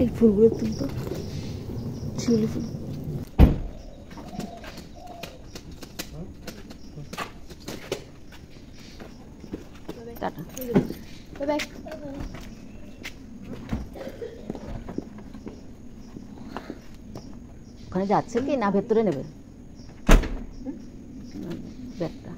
এই ফুলগুলো তুলতো, শিউলি ফুল। টাটা। ওখানে যাচ্ছে কি না ভেতরে নেবে ব্যাগটা?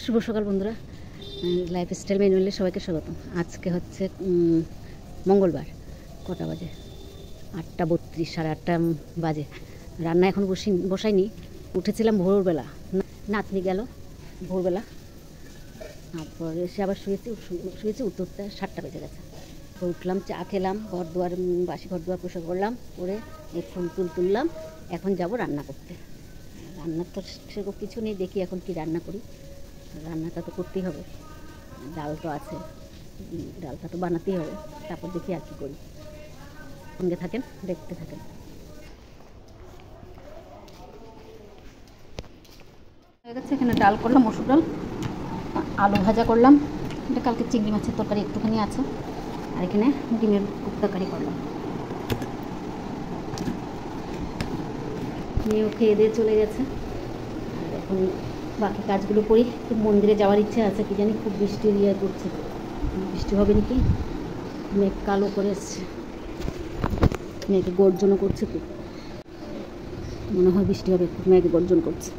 শুভ সকাল বন্ধুরা, লাইফস্টাইল ম্যানুয়ালে সবাইকে স্বাগত। আজকে হচ্ছে মঙ্গলবার। কটা বাজে? 8:32, 8:30 বাজে। রান্না এখন বসাইনি। উঠেছিলাম ভোরবেলা, নাতনি গেল ভোরবেলা, তারপর এসে আবার শুয়েছি উঠতে উঠতে 7টা বেজে গেছে। তো উঠলাম, চা খেলাম, বাসি ঘর দুয়ার পরিষ্কার করলাম, করে এই ফুল তুললাম। এখন যাব রান্না করতে। রান্নার তো সেরকম কিছু নেই, দেখি এখন কি রান্না করি। রান্নাটা তো করতেই হবে, ডাল তো আছে, ডালটা তো বানাতেই হবে। তারপর দেখি আর কি করি। সঙ্গে থাকেন, দেখতে থাকেন। হয়ে গেছে, এখানে ডাল করলাম, মসুর ডাল, আলু ভাজা করলাম, এটা কালকে চিংড়ি মাছের তরকারি একটুখানি আছে, আর এখানে ডিমের তরকারি করলাম। মেয়েও খেয়ে দিয়ে চলে গেছে, আর এখন বাকি কাজগুলো করি। খুব মন্দিরে যাওয়ার ইচ্ছে আছে, কি জানি খুব বৃষ্টি করছে, বৃষ্টি হবে নাকি। মেঘ কালো করে এসছে, মেঘে গর্জনও করছে, খুব মনে হয় বৃষ্টি হবে, খুব মেঘে গর্জন করছে।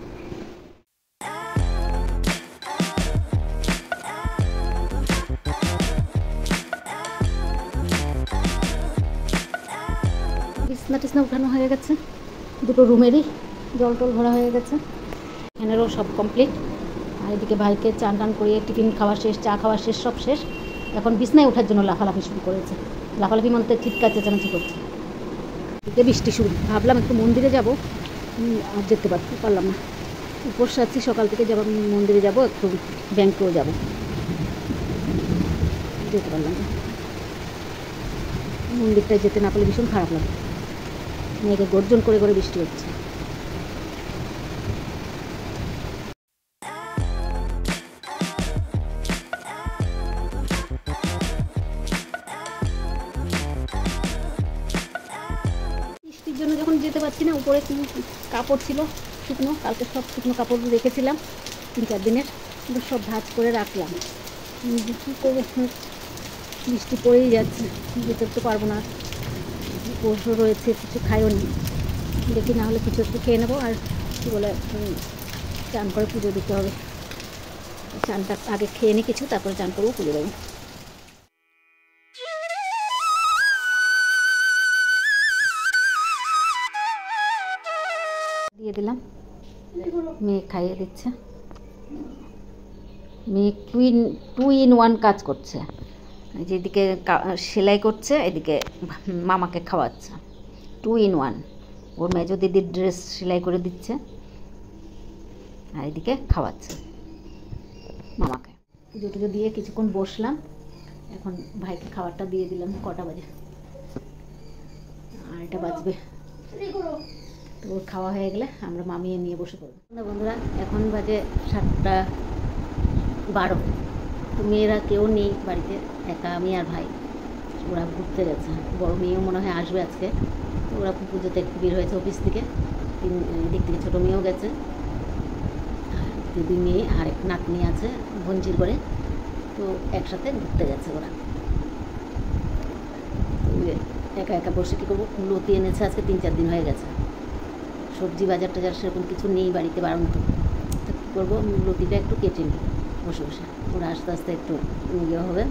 বিছনা টিছনা উঠানো হয়ে গেছে, দুটো রুমেরই জল টল ভরা হয়ে গেছে, এখানেরও সব কমপ্লিট। আর এদিকে ভাইকে চান টান করিয়ে টিফিন খাওয়া শেষ, চা খাওয়া শেষ, সব শেষ। এখন বিছনায় ওঠার জন্য লাফালাফি শুরু করেছে, লাফালাফি মনে হয় চিৎকার চেঁচামেচি করছে। এদিকে বৃষ্টি শুরু। ভাবলাম একটু মন্দিরে যাব, আর যেতে পারলাম না। উপোস আছি, সকাল থেকে যাব, মন্দিরে যাব, একটু ব্যাংকেও যাব, যেতে পারলাম না। মন্দিরটায় যেতে না পারলে ভীষণ খারাপ লাগে, মেয়েকে গর্জন করে করে বৃষ্টি হচ্ছে। বৃষ্টির জন্য যখন যেতে পারছি না, উপরে কাপড় ছিল শুকনো, কালকে সব শুকনো কাপড় রেখেছিলাম 3-4 দিনের, কিন্তু সব ভাঁজ করে রাখলাম। কী করবো, বৃষ্টি পড়েই যাচ্ছে, যেতে তো পারবো না। পরশু রয়েছে, কিছু খাইও নি, দেখি না হলে কিছু একটু খেয়ে নেবো। আর কী বলে, চান করে পুজো দিতে হবে। চানটা আগে খেয়ে নিই কিছু, তারপরে চান করেও পুজো দেবো। দিয়ে দিলাম, মেয়ে খাইয়ে দিচ্ছে। মেয়ে টু ইন ওয়ান কাজ করছে, যেদিকে সেলাই করছে, এদিকে মামাকে খাওয়াচ্ছে। 2 in 1। ওর মেজো দিদির ড্রেস সেলাই করে দিচ্ছে, আর এদিকে খাওয়াচ্ছে মামাকে। পুজো টুজো দিয়ে কিছুক্ষণ বসলাম, এখন ভাইকে খাবারটা দিয়ে দিলাম। কটা বাজে? 2:30 বাজবে। তো ওর খাওয়া হয়ে গেলে আমরা মামিয়ে নিয়ে বসে পড়বো। বন্ধুরা, এখন বাজে 7:12। তো মেয়েরা কেউ নেই বাড়িতে, একা আমি আর ভাই। ওরা ঘুরতে গেছে, বড় মেয়েও মনে হয় আসবে আজকে। তো ওরা পুজোতে একটু বের হয়েছে অফিস থেকে, দিক থেকে ছোটো মেয়েও গেছে, দিদি মেয়ে আর এক নাতনি আছে ভঞ্জির করে। তো একসাথে ঘুরতে গেছে ওরা। একা একা বসে কী করবো, লতি এনেছে আজকে 3-4 দিন হয়ে গেছে। সবজি বাজার টাজার সেরকম কিছু নেই বাড়িতে বাড়ানো, তো কী করবো, লতিটা একটু কেটে নিই, বসে বসে। ওরা আস্তে আস্তে একটু ইয়ে হবে,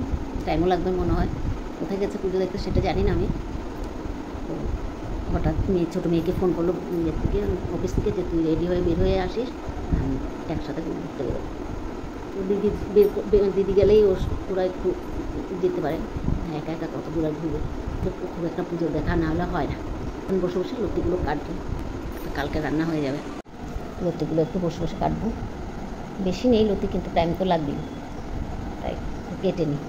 টাইমও লাগবে মনে হয়। কোথায় গেছে পুজো দেখতে সেটা জানি না আমি। তো হঠাৎ ছোটো মেয়েকে ফোন করলো ইয়ের থেকে, অফিস থেকে, যে তুই রেডি হয়ে বের হয়ে আসিস, একসাথে ঘুরতে বেরো। দিদি গেলেই ওরা একটু যেতে পারে, একা একা কত দূর ঘুরবে। খুব একটা পুজো দেখা না হলে হয় না। এখন বসে বসে লতিগুলো কাটবো, কালকে রান্না হয়ে যাবে। লতিগুলো একটু বসে বসে কাটবো, বেশি নেই লতি, কিন্তু টাইম তো লাগবেই, তাই কেটে নিই।